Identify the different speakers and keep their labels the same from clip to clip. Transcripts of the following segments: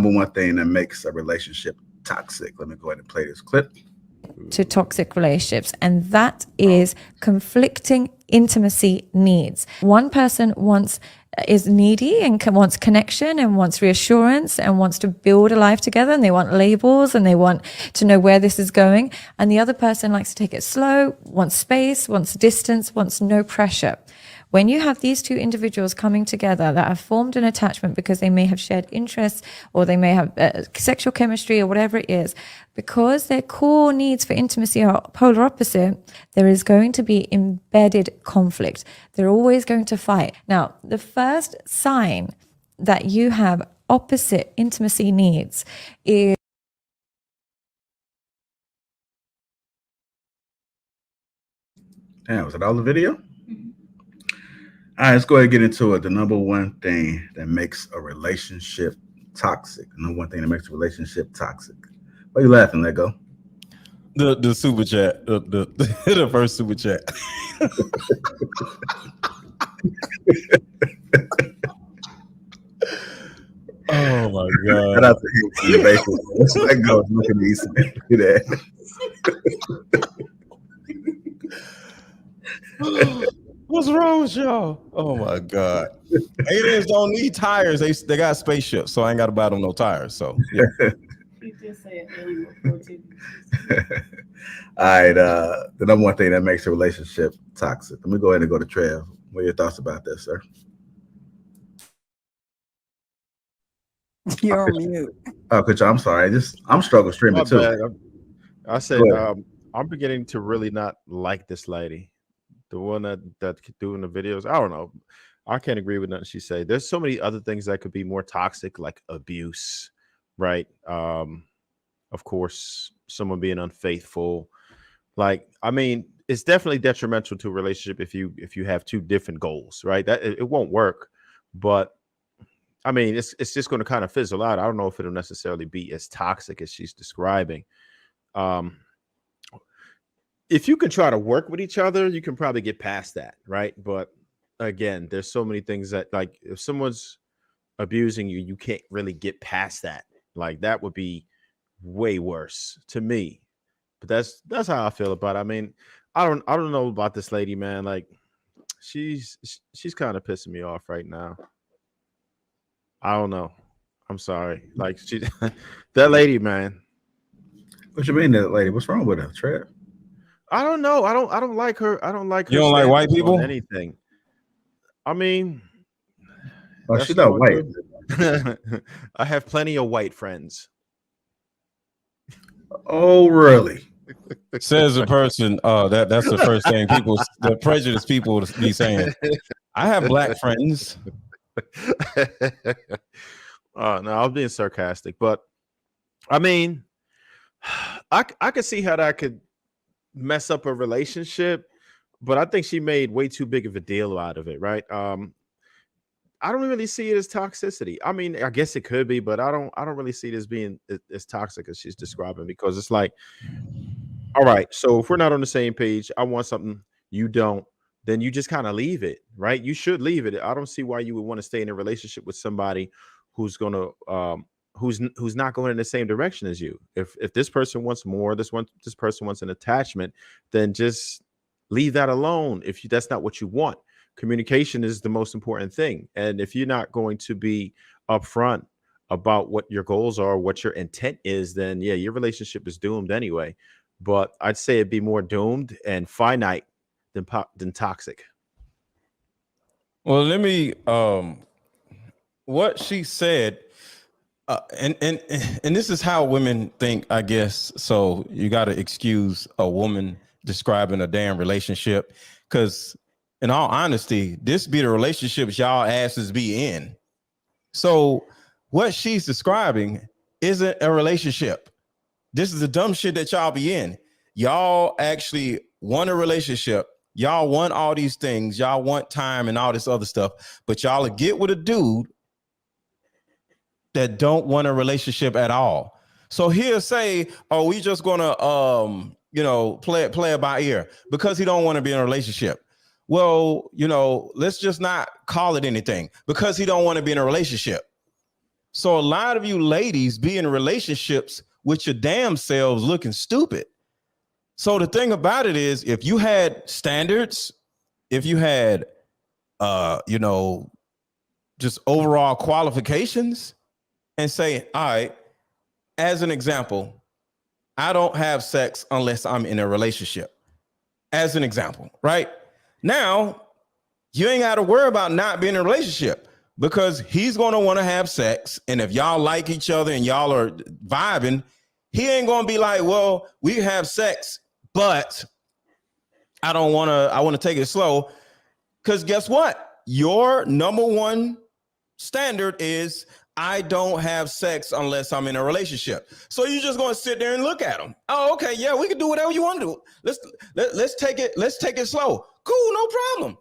Speaker 1: number one thing that makes a relationship toxic. Let me go ahead and play this clip.
Speaker 2: To toxic relationships, and that is conflicting intimacy needs. One person is needy and wants connection and wants reassurance and wants to build a life together, and they want labels and they want to know where this is going, and the other person likes to take it slow, wants space, wants distance, wants no pressure. When you have these two individuals coming together that have formed an attachment because they may have shared interests or they may have sexual chemistry or whatever it is, because their core needs for intimacy are polar opposite, there is going to be embedded conflict. They're always going to fight. Now, the first sign that you have opposite intimacy needs is
Speaker 1: Was it all the video? All right, let's go ahead and get into it. The number one thing that makes a relationship toxic. The number one thing that makes a relationship toxic. Why are you laughing, Lego?
Speaker 3: The super chat. The first super chat. Oh my God.
Speaker 1: Shout out to him. Lego is looking easy. Look at that.
Speaker 3: What's wrong with y'all? Oh my God. Aliens don't need tires. They got spaceships, so I ain't got to buy them no tires. So yeah.
Speaker 4: You just say alien protein.
Speaker 1: All right. The number one thing that makes a relationship toxic. Let me go ahead and go to Trev. What are your thoughts about this, sir?
Speaker 5: You're on mute.
Speaker 1: Oh, coach, I'm sorry. I'm struggling streaming too.
Speaker 6: I said I'm beginning to really not like this lady. The one that doing the videos, I don't know. I can't agree with nothing she said. There's so many other things that could be more toxic, like abuse, right? Of course, someone being unfaithful. Like, I mean, it's definitely detrimental to a relationship if you have two different goals, right? That it won't work. But I mean, it's just going to kind of fizzle out. I don't know if it'll necessarily be as toxic as she's describing. If you can try to work with each other, you can probably get past that, right? But again, there's so many things that, like, if someone's abusing you, you can't really get past that. Like, that would be way worse to me. But that's how I feel about it. I mean, I don't know about this lady, man. Like, she's kind of pissing me off right now. I don't know. I'm sorry. Like, that lady, man.
Speaker 1: What you mean, that lady? What's wrong with her, Trev?
Speaker 6: I don't know. I don't like her. I don't like her.
Speaker 3: You don't like white people?
Speaker 6: Anything. I mean,
Speaker 1: she's not white.
Speaker 6: I have plenty of white friends.
Speaker 1: Oh, really?
Speaker 3: Says the person. That's the first thing the prejudiced people be saying. I have black friends.
Speaker 6: No, I was being sarcastic, but I mean, I could see how that could mess up a relationship, but I think she made way too big of a deal out of it, right? I don't really see it as toxicity. I mean, I guess it could be, but I don't really see it as being as toxic as she's describing, because it's like, all right, so if we're not on the same page, I want something, you don't, then you just kind of leave it, right? You should leave it. I don't see why you would want to stay in a relationship with somebody who's gonna who's not going in the same direction as you. If this person wants more, this person wants an attachment, then just leave that alone. If that's not what you want. Communication is the most important thing. And if you're not going to be upfront about what your goals are, what your intent is, then yeah, your relationship is doomed anyway. But I'd say it'd be more doomed and finite than toxic.
Speaker 3: Well, let me what she said, and this is how women think, I guess. So you got to excuse a woman describing a damn relationship, because in all honesty, this be the relationships y'all asses be in. So what she's describing isn't a relationship. This is the dumb shit that y'all be in. Y'all actually want a relationship. Y'all want all these things. Y'all want time and all this other stuff, but y'all will get with a dude that don't want a relationship at all. So he'll say, oh, we just gonna play it by ear because he don't want to be in a relationship. Well, let's just not call it anything because he don't want to be in a relationship. So a lot of you ladies be in relationships with your damn selves looking stupid. So the thing about it is, if you had standards, if you had, just overall qualifications, and say, all right, as an example, I don't have sex unless I'm in a relationship. As an example, right? Now, you ain't got to worry about not being in a relationship because he's going to want to have sex. And if y'all like each other and y'all are vibing, he ain't going to be like, well, we have sex, but I want to take it slow. Because guess what? Your number one standard is I don't have sex unless I'm in a relationship. So you're just going to sit there and look at him. Oh, okay, yeah, we can do whatever you want to do. Let's take it slow. Cool, no problem.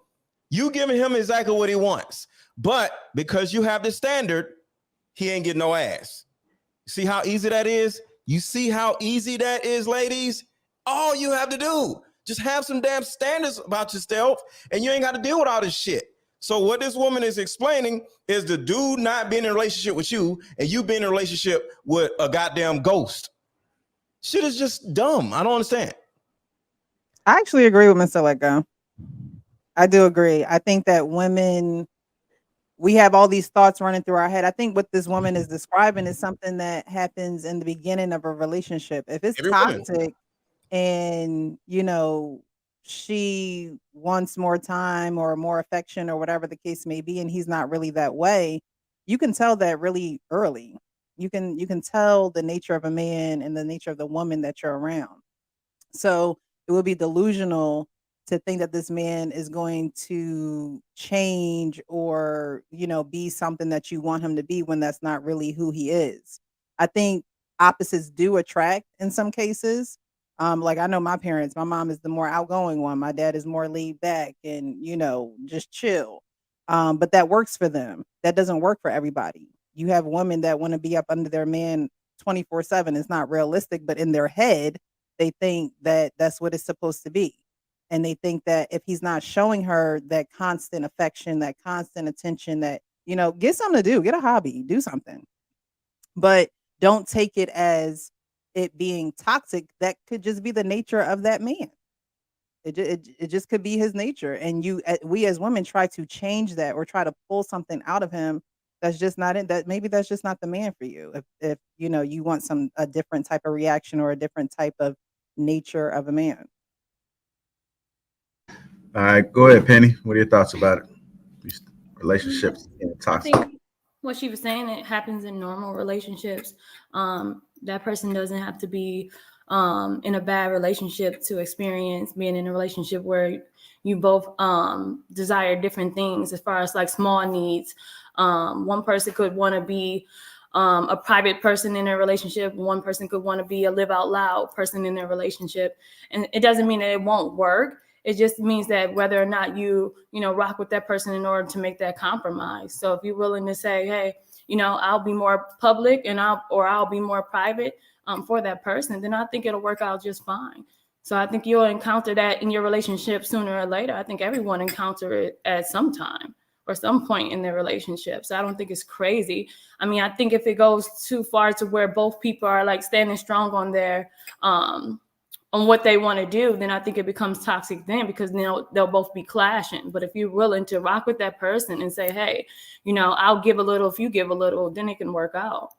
Speaker 3: You giving him exactly what he wants. But because you have the standard, he ain't getting no ass. See how easy that is? You see how easy that is, ladies? All you have to do, just have some damn standards about yourself, and you ain't got to deal with all this shit. So what this woman is explaining is the dude not being in a relationship with you and you being in a relationship with a goddamn ghost. Shit is just dumb. I don't understand.
Speaker 5: I actually agree with Mr. Let I do agree. I think that women, we have all these thoughts running through our head. I think what this woman is describing is something that happens in the beginning of a relationship. If it's toxic and, she wants more time or more affection or whatever the case may be, and he's not really that way, you can tell that really early. You can tell the nature of a man and the nature of the woman that you're around. So it would be delusional to think that this man is going to change or, be something that you want him to be when that's not really who he is. I think opposites do attract in some cases. Like I know my parents, my mom is the more outgoing one. My dad is more laid back and, just chill. But that works for them. That doesn't work for everybody. You have women that want to be up under their man 24/7. It's not realistic, but in their head, they think that that's what it's supposed to be. And they think that if he's not showing her that constant affection, that constant attention, that, get something to do, get a hobby, do something. But don't take it as it being toxic. That could just be the nature of that man. It just could be his nature. And we as women try to change that or try to pull something out of him that's just not it. That maybe that's just not the man for you. If you want a different type of reaction or a different type of nature of a man.
Speaker 1: All right, go ahead, Penny. What are your thoughts about it? These relationships and
Speaker 4: I
Speaker 1: toxic.
Speaker 4: think what she was saying, it happens in normal relationships. That person doesn't have to be in a bad relationship to experience being in a relationship where you both desire different things as far as like small needs. One person could want to be a private person in a relationship. One person could want to be a live out loud person in their relationship. And it doesn't mean that it won't work. It just means that whether or not you rock with that person in order to make that compromise. So if you're willing to say, hey, I'll be more public and I'll be more private for that person, then I think it'll work out just fine. So I think you'll encounter that in your relationship sooner or later. I think everyone encounter it at some time or some point in their relationship. So I don't think it's crazy. I mean, I think if it goes too far to where both people are like standing strong on their on what they want to do, then I think it becomes toxic then, because they'll both be clashing. But if you're willing to rock with that person and say, hey, I'll give a little if you give a little, then it can work out.